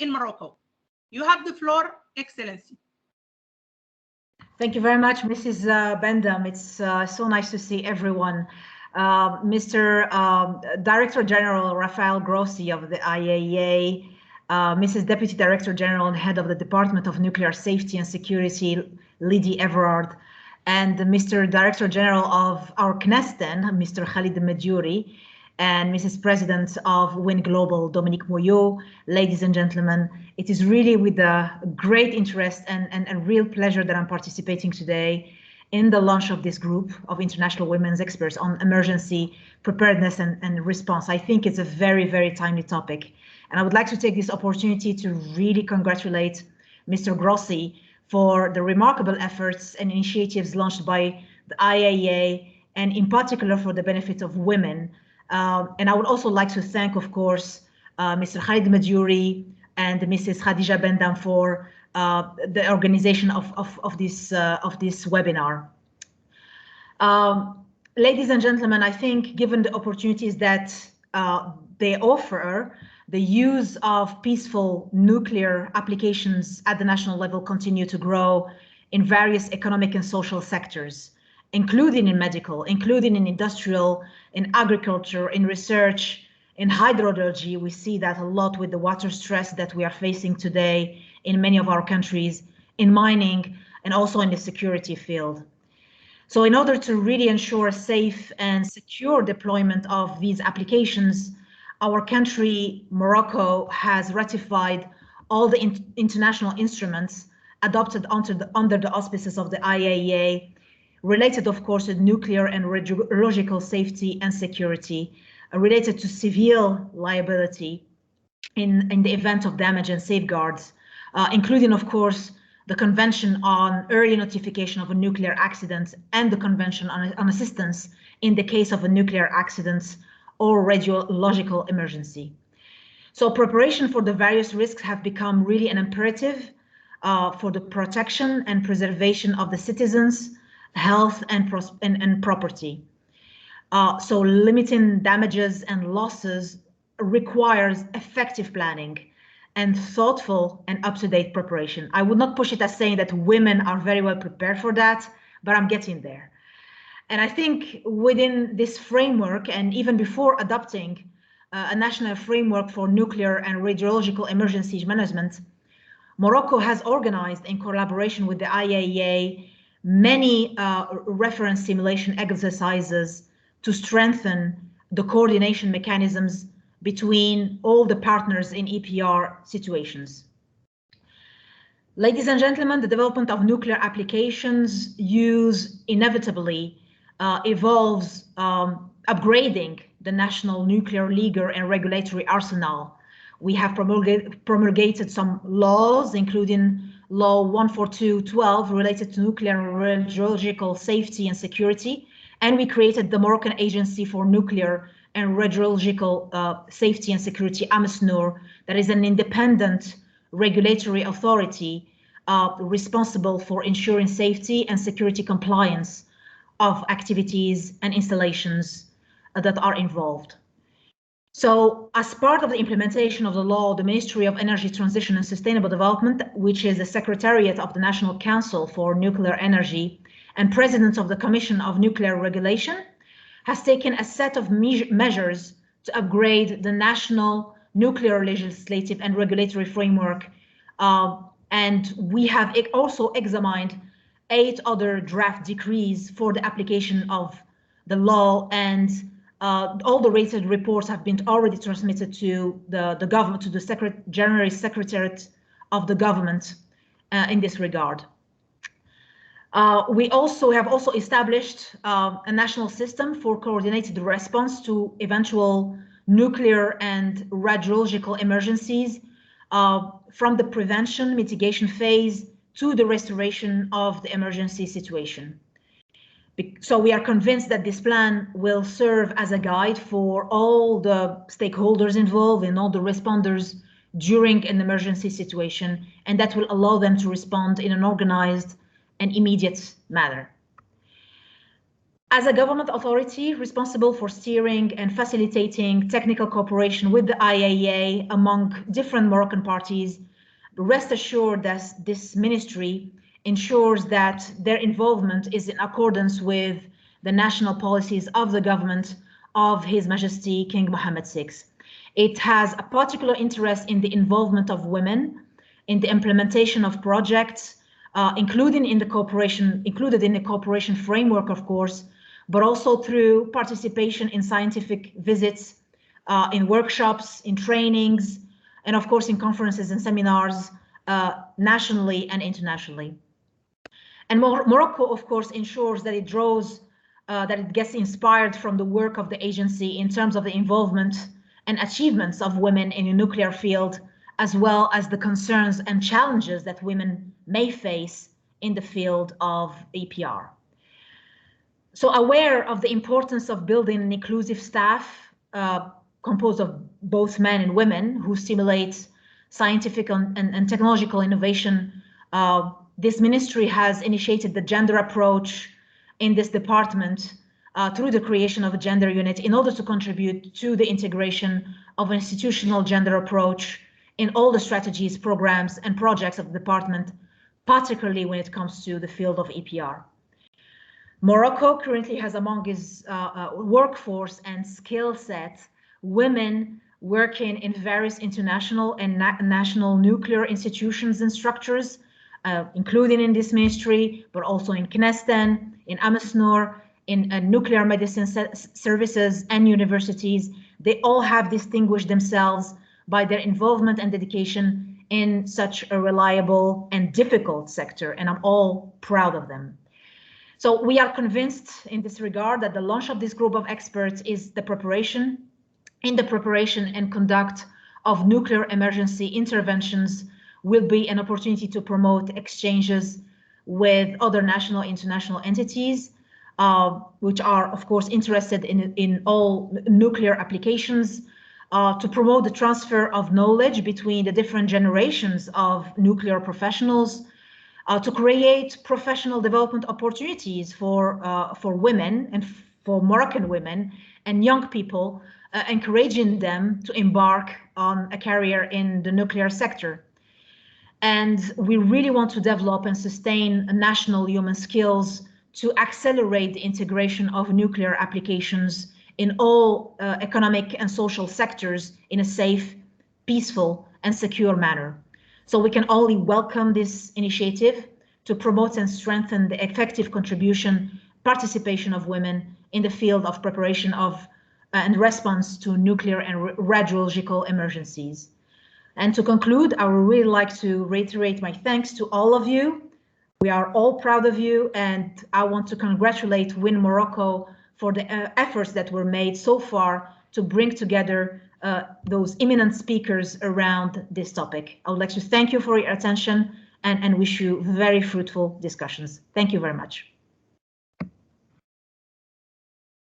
in Morocco. You have the floor, Excellency. Thank you very much, Mrs. Bendam. It's so nice to see everyone. Mr. Director General Rafael Grossi of the IAEA, Mrs. Deputy Director General and Head of the Department of Nuclear Safety and Security, Lydie Evrard, and Mr. Director General of our CNESTEN, Mr. Khalid El Mediouri, and Mrs. President of WIN Global, Dominique Mouillot. Ladies and gentlemen, it is really with a great interest and a real pleasure that I'm participating today in the launch of this group of international women's experts on emergency preparedness and response. I think it's a very, very timely topic. And I would like to take this opportunity to really congratulate Mr. Grossi for the remarkable efforts and initiatives launched by the IAEA, and in particular for the benefit of women. And I would also like to thank, of course, Mr. Khalid El Mediouri and Mrs. Khadija Bendam for the organization of this webinar. Ladies and gentlemen, I think given the opportunities that they offer, the use of peaceful nuclear applications at the national level continue to grow in various economic and social sectors, including in medical, including in industrial, in agriculture, in research, in hydrology. We see that a lot with the water stress that we are facing today in many of our countries, in mining, and also in the security field. So in order to really ensure a safe and secure deployment of these applications, our country, Morocco, has ratified all the international instruments adopted under the auspices of the IAEA, related, of course, to nuclear and radiological safety and security, related to civil liability in the event of damage and safeguards, including, of course, the Convention on Early Notification of a Nuclear Accident and the Convention on Assistance in the case of a nuclear accident or radiological emergency. So preparation for the various risks have become really an imperative for the protection and preservation of the citizens' health and property. So limiting damages and losses requires effective planning and thoughtful and up-to-date preparation. I would not push it as saying that women are very well prepared for that, but I'm getting there. And I think within this framework, and even before adopting a national framework for nuclear and radiological emergency management, Morocco has organized, in collaboration with the IAEA, many reference simulation exercises to strengthen the coordination mechanisms between all the partners in EPR situations. Ladies and gentlemen, the development of nuclear applications inevitably evolves upgrading the national nuclear legal and regulatory arsenal. We have promulgated some laws, including Law 142/12 related to nuclear and radiological safety and security, and we created the Moroccan Agency for Nuclear and Radiological Safety and Security, AMSNUR, that is an independent regulatory authority responsible for ensuring safety and security compliance of activities and installations that are involved. So as part of the implementation of the law, the Ministry of Energy Transition and Sustainable Development, which is the Secretariat of the National Council for Nuclear Energy and President of the Commission of Nuclear Regulation, has taken a set of measures to upgrade the national nuclear legislative and regulatory framework. And we have also examined 8 other draft decrees for the application of the law, and all the rated reports have been already transmitted to the government, to the General Secretariat of the government in this regard. We have also established a national system for coordinated response to eventual nuclear and radiological emergencies, from the prevention mitigation phase to the restoration of the emergency situation. So we are convinced that this plan will serve as a guide for all the stakeholders involved and all the responders during an emergency situation, and that will allow them to respond in an organized and immediate manner. As a government authority responsible for steering and facilitating technical cooperation with the IAEA among different Moroccan parties, rest assured that this ministry ensures that their involvement is in accordance with the national policies of the government of His Majesty King Mohammed VI. It has a particular interest in the involvement of women in the implementation of projects, included in the cooperation framework, of course, but also through participation in scientific visits, in workshops, in trainings, and of course in conferences and seminars, nationally and internationally. And Morocco, of course, ensures that it draws, that it gets inspired from the work of the agency in terms of the involvement and achievements of women in the nuclear field, as well as the concerns and challenges that women may face in the field of EPR. So aware of the importance of building an inclusive staff composed of both men and women who stimulate scientific and technological innovation, this ministry has initiated the gender approach in this department through the creation of a gender unit in order to contribute to the integration of an institutional gender approach in all the strategies, programs, and projects of the department, particularly when it comes to the field of EPR. Morocco currently has among its workforce and skill set women working in various international and national nuclear institutions and structures, including in this ministry, but also in CNESTEN, in AMSNOR, in nuclear medicine services and universities. They all have distinguished themselves by their involvement and dedication in such a reliable and difficult sector, and I'm all proud of them. So we are convinced in this regard that the launch of this group of experts is the preparation and conduct of nuclear emergency interventions will be an opportunity to promote exchanges with other national international entities, which are, of course, interested in all nuclear applications, to promote the transfer of knowledge between the different generations of nuclear professionals, to create professional development opportunities for women and for Moroccan women and young people, encouraging them to embark on a career in the nuclear sector. And we really want to develop and sustain national human skills to accelerate the integration of nuclear applications in all economic and social sectors in a safe, peaceful, and secure manner. So we can only welcome this initiative to promote and strengthen the effective participation of women in the field of preparation of and response to nuclear and radiological emergencies. And to conclude, I would really like to reiterate my thanks to all of you. We are all proud of you, and I want to congratulate WIN Morocco for the efforts that were made so far to bring together those eminent speakers around this topic. I would like to thank you for your attention and wish you very fruitful discussions. Thank you very much.